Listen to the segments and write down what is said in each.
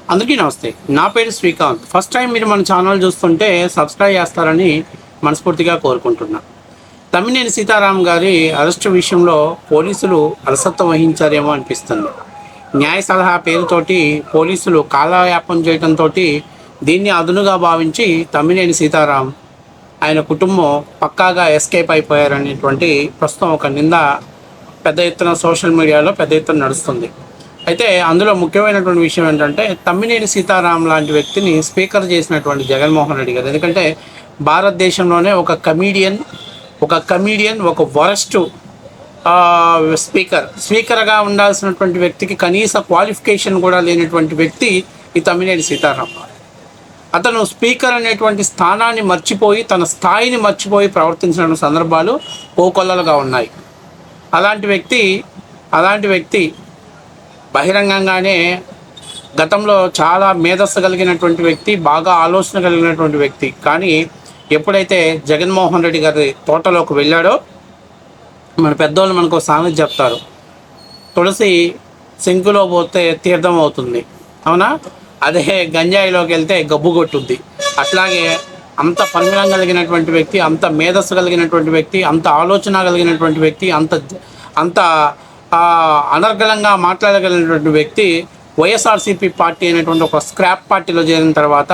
అందరికీ నమస్తే. నా పేరు శ్రీకాంత్. ఫస్ట్ టైం మీరు మన ఛానల్ చూస్తుంటే సబ్స్క్రైబ్ చేస్తారని మనస్ఫూర్తిగా కోరుకుంటున్నా. తమ్మినేని సీతారాం గారి అరెస్టు విషయంలో పోలీసులు అలసత్వం వహించారేమో అనిపిస్తుంది. న్యాయ సలహా పేరుతోటి పోలీసులు కాలయాపన చేయడంతో దీన్ని అదునుగా భావించి తమ్మినేని సీతారాం ఆయన కుటుంబం పక్కాగా ఎస్కేప్ అయిపోయారనేటువంటి ప్రస్తుతం ఒక నింద పెద్ద ఎత్తున సోషల్ మీడియాలో పెద్ద ఎత్తున నడుస్తుంది. అయితే అందులో ముఖ్యమైనటువంటి విషయం ఏంటంటే తమ్మినేని సీతారాం లాంటి వ్యక్తిని స్పీకర్ చేసినటువంటి జగన్మోహన్ రెడ్డి గారు. ఎందుకంటే భారతదేశంలోనే ఒక కమీడియన్ ఒక వరస్ట్ స్పీకర్గా ఉండాల్సినటువంటి వ్యక్తికి కనీస క్వాలిఫికేషన్ కూడా లేనటువంటి వ్యక్తి ఈ తమ్మినేని సీతారాం. అతను స్పీకర్ అనేటువంటి స్థానాన్ని మర్చిపోయి తన స్థాయిని మర్చిపోయి ప్రవర్తించిన సందర్భాలు కోకొల్లలుగా ఉన్నాయి. అలాంటి వ్యక్తి బహిరంగంగానే గతంలో చాలా మేధస్సు కలిగినటువంటి వ్యక్తి, బాగా ఆలోచన కలిగినటువంటి వ్యక్తి. కానీ ఎప్పుడైతే జగన్మోహన్ రెడ్డి గారి తోటలోకి వెళ్ళాడో, మన పెద్దోళ్ళు మనకు సామెత చెప్తారు, తులసి సింకులో పోతే తీర్థం అవుతుంది, అవునా? అదే గంజాయిలోకి వెళ్తే గబ్బు కొట్టుద్ది. అట్లాగే అంత పరిమళం కలిగినటువంటి వ్యక్తి, అంత మేధస్సు కలిగినటువంటి వ్యక్తి, అంత ఆలోచన కలిగినటువంటి వ్యక్తి, అంత అనర్గళంగా మాట్లాడగలిగినటువంటి వ్యక్తి వైఎస్ఆర్సీపీ పార్టీ అనేటువంటి ఒక స్క్రాప్ పార్టీలో చేరిన తర్వాత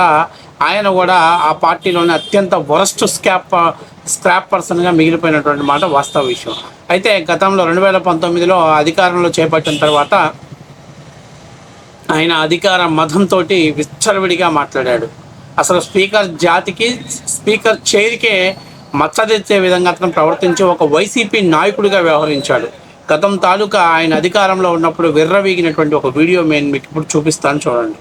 ఆయన కూడా ఆ పార్టీలోనే అత్యంత వరస్ట్ స్క్రాప్ పర్సన్గా మిగిలిపోయినటువంటి మాట వాస్తవ విషయం. అయితే గతంలో 2019లో అధికారంలో చేపట్టిన తర్వాత ఆయన అధికార మదంతో విచ్చలవిడిగా మాట్లాడాడు. అసలు స్పీకర్ చైర్కే మచ్చదెచ్చే విధంగా అతను ప్రవర్తించి ఒక వైసీపీ నాయకుడిగా వ్యవహరించాడు. గతం తాలూకా ఆయన అధికారంలో ఉన్నప్పుడు విర్రవీగినటువంటి ఒక వీడియో నేను మీకు ఇప్పుడు చూపిస్తాను, చూడండి.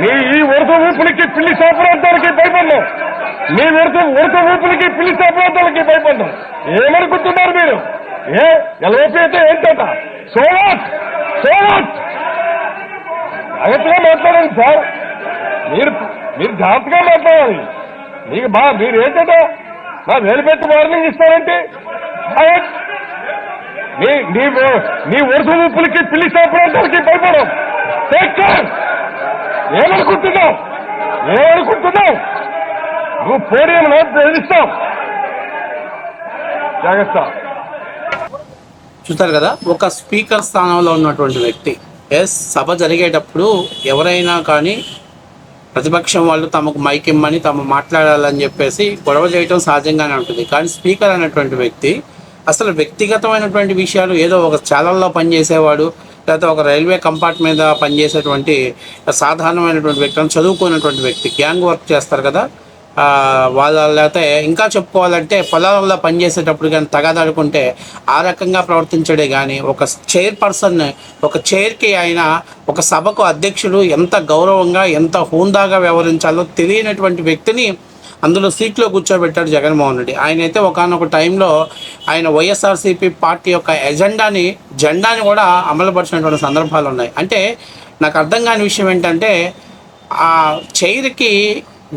మీ ఈ ఉడత ఊపులకి పిల్లి శాపరార్థాలకి భయపడ్డాం. మీ ఉడత ఊపులకి పిల్లి శాపరార్థాలకి భయపడ్డాం. ఏమనుకుంటున్నారు మీరు? ఎల్ఓపీ అయితే ఏంటట? సోవాట్ జాగ్రత్తగా మాట్లాడండి సార్. మీరు జాగ్రత్తగా మాట్లాడాలి. మీరు ఏంటంటే మా వేలు పెట్టి వార్నింగ్ ఇస్తారంటే నీ వరుస ఊపులకి పిల్లి శాపరార్థాలకి భయపడం. ఏమనుకుంటున్నావు? నువ్వు పోడియం బెదిరిస్తావు. జాగ్రత్త. చూస్తారు కదా, ఒక స్పీకర్ స్థానంలో ఉన్నటువంటి వ్యక్తి సభ జరిగేటప్పుడు ఎవరైనా కానీ ప్రతిపక్షం వాళ్ళు తమకు మైక్ ఇమ్మని తమ మాట్లాడాలని చెప్పేసి గొడవ చేయడం సహజంగానే ఉంటుంది. కానీ స్పీకర్ అనేటువంటి వ్యక్తి అసలు వ్యక్తిగతమైనటువంటి విషయాలు, ఏదో ఒక ఛానల్లో పనిచేసేవాడు లేకపోతే ఒక రైల్వే కంపార్ట్మెంట్ మీద పనిచేసేటువంటి సాధారణమైనటువంటి వ్యక్తి, చదువుకున్నటువంటి వ్యక్తి, గ్యాంగ్ వర్క్ చేస్తారు కదా వాళ్ళ, లేకపోతే ఇంకా చెప్పుకోవాలంటే పొలాలలో పనిచేసేటప్పుడు కానీ తగాదాడుకుంటే ఆ రకంగా ప్రవర్తించడే కానీ ఒక చైర్కి ఆయన ఒక సభకు అధ్యక్షుడు ఎంత గౌరవంగా ఎంత హోందాగా వ్యవహరించాలో తెలియనటువంటి వ్యక్తిని అందులో సీట్లో కూర్చోబెట్టాడు జగన్మోహన్ రెడ్డి. ఆయన అయితే ఒకానొక టైంలో ఆయన వైఎస్ఆర్సీపీ పార్టీ యొక్క జెండాని కూడా అమలుపరిచినటువంటి సందర్భాలు ఉన్నాయి. అంటే నాకు అర్థం కాని విషయం ఏంటంటే ఆ చైర్కి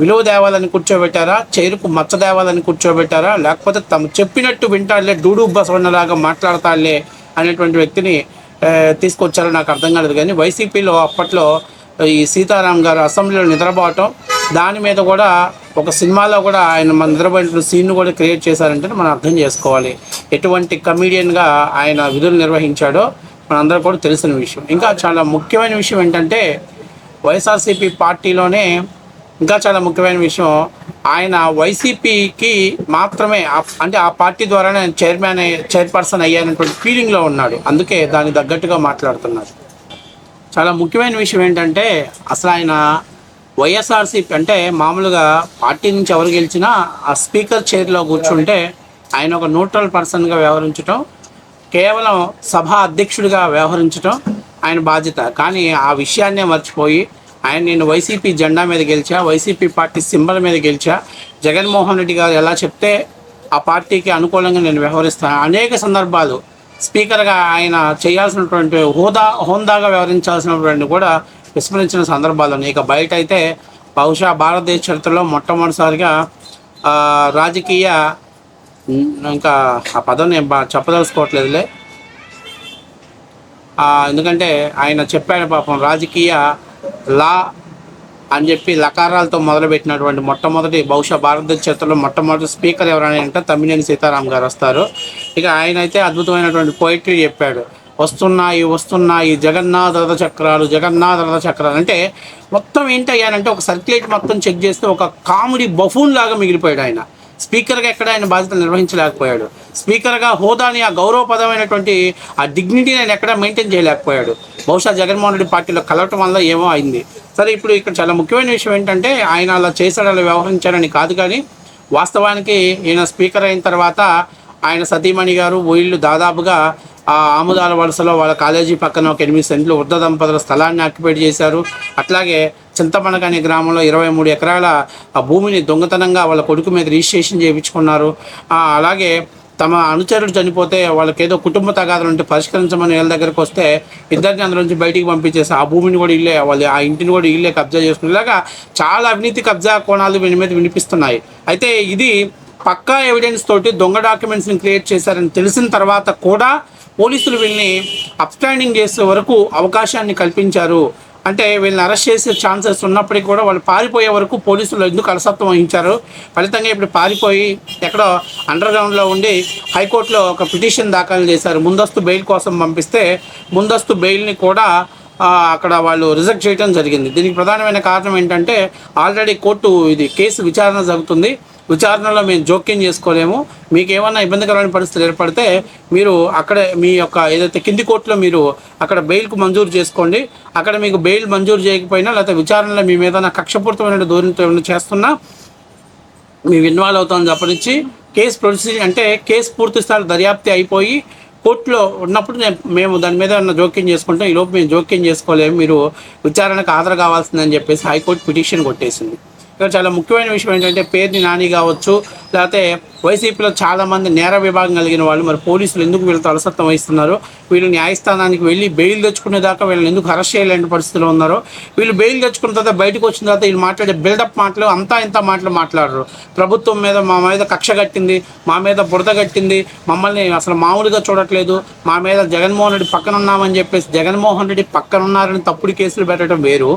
విలువ దేవాలని కూర్చోబెట్టారా, చైరుకు మచ్చ దేవాలని కూర్చోబెట్టారా, లేకపోతే తమ చెప్పినట్టు వింటాడులే, డూడు బసవన్నలాగా మాట్లాడతాడులే అనేటువంటి వ్యక్తిని తీసుకొచ్చారో నాకు అర్థం కాలేదు. కానీ వైసీపీలో అప్పట్లో ఈ సీతారాం గారు అసెంబ్లీలో నిద్రపోవటం, దాని మీద కూడా ఒక సినిమాలో కూడా ఆయన మన నిద్రపోయిన సీన్ కూడా క్రియేట్ చేశారంటే మనం అర్థం చేసుకోవాలి ఎటువంటి కమీడియన్గా ఆయన విధులు నిర్వహించాడో మనందరూ కూడా తెలిసిన విషయం. ఇంకా చాలా ముఖ్యమైన విషయం ఏంటంటే వైఎస్ఆర్సీపీ పార్టీలోనే ఇంకా చాలా ముఖ్యమైన విషయం, ఆయన వైసీపీకి మాత్రమే అంటే ఆ పార్టీ ద్వారానే చైర్పర్సన్ అయ్యానటువంటి ఫీలింగ్లో ఉన్నాడు. అందుకే దానికి తగ్గట్టుగా మాట్లాడుతున్నాడు. చాలా ముఖ్యమైన విషయం ఏంటంటే అసలు ఆయన వైఎస్ఆర్సీపీ అంటే మామూలుగా పార్టీ నుంచి ఎవరు గెలిచినా ఆ స్పీకర్ చైర్లో కూర్చుంటే ఆయన ఒక న్యూట్రల్ పర్సన్గా వ్యవహరించడం, కేవలం సభా అధ్యక్షుడిగా వ్యవహరించడం ఆయన బాధ్యత. కానీ ఆ విషయాన్నే మర్చిపోయి నేను వైసీపీ జెండా మీద గెలిచా, వైసీపీ పార్టీ సింబల్ మీద గెలిచా, జగన్మోహన్ రెడ్డి గారు ఎలా చెప్తే ఆ పార్టీకి అనుకూలంగా నేను వ్యవహరిస్తాను. అనేక సందర్భాలు స్పీకర్గా ఆయన చేయాల్సినటువంటి హోందాగా వ్యవహరించాల్సినటువంటి కూడా విస్మరించిన సందర్భాలు ఉన్నాయి. ఇక బయట అయితే బహుశా భారతదేశ చరిత్రలో మొట్టమొదటిసారిగా రాజకీయ ఇంకా ఆ పదం నేను చెప్పదలుచుకోవట్లేదులే, ఎందుకంటే ఆయన చెప్పాడు పాపం రాజకీయ లా అని చెప్పి లకారాలతో మొదలుపెట్టినటువంటి మొట్టమొదటి బహుశా భారతదేశ చరిత్రలో మొట్టమొదటి స్పీకర్ ఎవరైనా అంటే తమ్మినేని సీతారాం గారు వస్తారు. ఇక ఆయన అయితే అద్భుతమైనటువంటి పోయిటరీ చెప్పాడు. వస్తున్నాయి జగన్నాథ రథ చక్రాలు, జగన్నాథ రథ చక్రాలు అంటే మొత్తం ఏంటయ్యానంటే ఒక సర్క్యులేట్ మొత్తం చెక్ చేస్తే ఒక కామెడీ బఫూన్ లాగా మిగిలిపోయాడు ఆయన. స్పీకర్గా ఎక్కడ ఆయన బాధ్యతలు నిర్వహించలేకపోయాడు. స్పీకర్గా హోదాని, ఆ గౌరవపదమైనటువంటి ఆ డిగ్నిటీని ఆయన ఎక్కడ మెయింటైన్ చేయలేకపోయాడు. బహుశా జగన్మోహన్ రెడ్డి పార్టీలో కలవటం వల్ల ఏమో అయింది. సరే, ఇప్పుడు ఇక్కడ చాలా ముఖ్యమైన విషయం ఏంటంటే ఆయన అలా చేశాడు, అలా వ్యవహరించాడని కాదు, కానీ వాస్తవానికి ఈయన స్పీకర్ అయిన తర్వాత ఆయన సతీమణి గారు వీళ్ళు దాదాపుగా ఆ ఆముదాల వలసలో వాళ్ళ కాలేజీ పక్కన ఒక 8 సెంట్లు వృద్ధ దంపతుల స్థలాన్ని ఆక్యుపైడ్ చేశారు. అట్లాగే చింతమణక అనే గ్రామంలో 23 ఎకరాల ఆ భూమిని దొంగతనంగా వాళ్ళ కొడుకు మీద రిజిస్ట్రేషన్ చేయించుకున్నారు. అలాగే తమ అనుచరుడు చనిపోతే వాళ్ళకేదో కుటుంబ తగాదాలు ఉంటే పరిష్కరించమని వీళ్ళ దగ్గరకు వస్తే ఇద్దరిని అందులోంచి బయటికి పంపించేసి ఆ భూమిని కూడా ఇల్లే, వాళ్ళు ఆ ఇంటిని కూడా ఇల్లే కబ్జా చేసుకునేలాగా చాలా అవినీతి కబ్జా కోణాలు వీని మీద వినిపిస్తున్నాయి. అయితే ఇది పక్కా ఎవిడెన్స్ తోటి దొంగ డాక్యుమెంట్స్ని క్రియేట్ చేశారని తెలిసిన తర్వాత కూడా పోలీసులు వీళ్ళని అప్స్టాండింగ్ చేసే వరకు అవకాశాన్ని కల్పించారు. అంటే వీళ్ళని అరెస్ట్ చేసే ఛాన్సెస్ ఉన్నప్పటికీ కూడా వాళ్ళు పారిపోయే వరకు పోలీసులు ఎందుకు అలసత్వం వహించారు. ఫలితంగా ఇప్పుడు పారిపోయి ఎక్కడో అండర్ గ్రౌండ్లో ఉండి హైకోర్టులో ఒక పిటిషన్ దాఖలు చేశారు. ముందస్తు బెయిల్ కోసం పంపిస్తే ముందస్తు బెయిల్ని కూడా అక్కడ వాళ్ళు రిజెక్ట్ చేయడం జరిగింది. దీనికి ప్రధానమైన కారణం ఏంటంటే ఆల్రెడీ కోర్టు ఇది కేసు విచారణ జరుగుతుంది, విచారణలో మేము జోక్యం చేసుకోలేము, మీకు ఏమన్నా ఇబ్బందికరమైన పరిస్థితులు ఏర్పడితే మీరు అక్కడ మీ యొక్క ఏదైతే కింది కోర్టులో మీరు అక్కడ బెయిల్కు మంజూరు చేసుకోండి, అక్కడ మీకు బెయిల్ మంజూరు చేయకపోయినా లేకపోతే విచారణలో మీ మీద కక్షపూరితమైన ధోరణితో చేస్తున్నా మేము ఇన్వాల్వ్ అవుతామని చెప్పనిచ్చి కేసు ప్రొసీడ్ అంటే కేసు పూర్తి స్థాయి దర్యాప్తు అయిపోయి కోర్టులో ఉన్నప్పుడు మేము దాని మీద ఉన్న జోక్యం చేసుకుంటాం, ఈలోపు మేము జోక్యం చేసుకోలేము, మీరు విచారణకు హాజరు కావాల్సిందని చెప్పేసి హైకోర్టు పిటిషన్ కొట్టేసింది. ఇక్కడ చాలా ముఖ్యమైన విషయం ఏంటంటే పేర్ని నాని కావచ్చు, లేకపోతే వైసీపీలో చాలామంది నేర విభాగం కలిగిన వాళ్ళు మరి పోలీసులు ఎందుకు వీళ్ళతో అలసత్వం వహిస్తున్నారు, వీళ్ళు న్యాయస్థానానికి వెళ్ళి బెయిల్ తెచ్చుకునేదాకా వీళ్ళని ఎందుకు అరెస్ట్ చేయలేని పరిస్థితిలో ఉన్నారో, వీళ్ళు బెయిల్ తెచ్చుకున్న తర్వాత బయటకు వచ్చిన తర్వాత వీళ్ళు మాట్లాడే బిల్డప్ మాటలు అంతా ఇంత మాటలు మాట్లాడరు. ప్రభుత్వం మీద మా మీద కక్ష కట్టింది, మా మీద బురద కట్టింది, మమ్మల్ని అసలు మామూలుగా చూడట్లేదు, మా మీద జగన్మోహన్ రెడ్డి పక్కన ఉన్నామని చెప్పేసి జగన్మోహన్ రెడ్డి పక్కన ఉన్నారని తప్పుడు కేసులు పెట్టడం వేరు,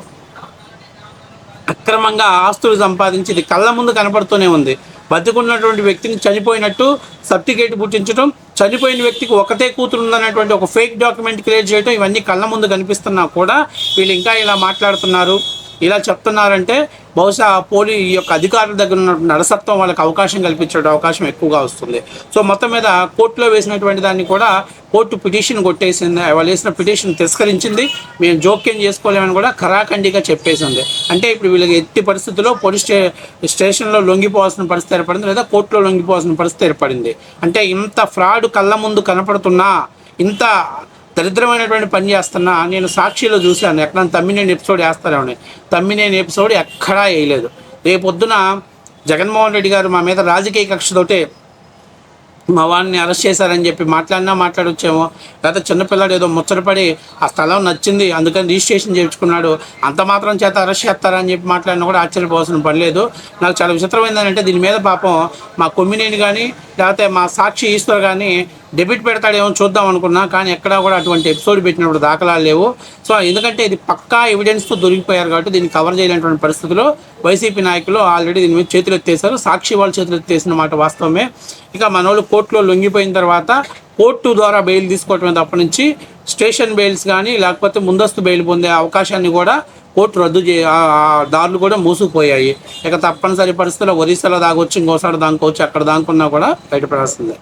అక్రమంగా ఆస్తులు సంపాదించి ఇది కళ్ళ ముందు కనపడుతూనే ఉంది. బతికున్నటువంటి వ్యక్తిని చనిపోయినట్టు సర్టిఫికేట్ పుట్టించడం, చనిపోయిన వ్యక్తికి ఒకటే కూతురు ఉందనేటువంటి ఒక ఫేక్ డాక్యుమెంట్ క్రియేట్ చేయడం, ఇవన్నీ కళ్ళ ముందు కనిపిస్తున్నా కూడా వీళ్ళు ఇంకా ఇలా మాట్లాడుతున్నారు, ఇలా చెప్తున్నారంటే బహుశా ఈ యొక్క అధికారుల దగ్గర ఉన్నటువంటి నడసత్వం వాళ్ళకి అవకాశం కల్పించే అవకాశం ఎక్కువగా వస్తుంది. సో మొత్తం మీద కోర్టులో వేసినటువంటి దాన్ని కూడా కోర్టు పిటిషన్ కొట్టేసింది, వాళ్ళు వేసిన పిటిషన్ తిరస్కరించింది, మేము జోక్యం చేసుకోలేమని కూడా ఖరాఖండిగా చెప్పేసింది. అంటే ఇప్పుడు వీళ్ళకి ఎట్టి పరిస్థితుల్లో పోలీస్ స్టేషన్లో లొంగిపోవాల్సిన పరిస్థితి ఏర్పడింది, లేదా కోర్టులో లొంగిపోవాల్సిన పరిస్థితి ఏర్పడింది. అంటే ఇంత ఫ్రాడ్ కళ్ళ ముందు కనపడుతున్నా, ఇంత దరిద్రమైనటువంటి పని చేస్తున్నా నేను సాక్షిలో చూశాను. ఎక్కడ తమ్మినేని ఎపిసోడ్ వేస్తారేమని, తమ్మినేని ఎపిసోడ్ ఎక్కడా వేయలేదు. రేపొద్దున జగన్మోహన్ రెడ్డి గారు మా మీద రాజకీయ కక్షతోటే మా వాడిని అరెస్ట్ చేశారని చెప్పి మాట్లాడొచ్చేమో, లేకపోతే చిన్నపిల్లాడు ఏదో ముచ్చటపడి ఆ స్థలం నచ్చింది అందుకని రిజిస్ట్రేషన్ చేయించుకున్నాడు అంత మాత్రం చేత అరెస్ట్ చేస్తారని చెప్పి మాట్లాడినా కూడా ఆశ్చర్యపోవాల్సిన పని లేదు. నాకు చాలా విచిత్రమైందంటే దీని మీద పాపం మా కొమ్మినేని కానీ లేకపోతే మా సాక్షి ఈశ్వర్ కానీ డెబిట్ పెడతాడేమో చూద్దాం అనుకున్నా, కానీ ఎక్కడా కూడా అటువంటి ఎపిసోడ్ పెట్టినప్పుడు దాఖలాలు లేవు. సో ఎందుకంటే ఇది పక్కా ఎవిడెన్స్తో దొరికిపోయారు కాబట్టి దీన్ని కవర్ చేయలేనటువంటి పరిస్థితుల్లో వైసీపీ నాయకులు ఆల్రెడీ దీని మీద చేతులు ఎత్తేసారు. సాక్షి వాళ్ళు చేతులు ఎత్తేసిన మాట వాస్తవమే. ఇక మనోళ్ళు కోర్టులో లొంగిపోయిన తర్వాత కోర్టు ద్వారా బెయిల్ తీసుకోవటమే తప్ప నుంచి స్టేషన్ బెయిల్స్ కానీ లేకపోతే ముందస్తు బెయిల్ పొందే అవకాశాన్ని కూడా కోర్టు రద్దు దారులు కూడా మూసుకుపోయాయి. ఇక తప్పనిసరి పరిస్థితుల్లో ఒరిస్సాలో దాగొచ్చు, ఇంకోసారి దానుకోవచ్చు, అక్కడ దానుకున్నా కూడా బయటపడాల్సిందే.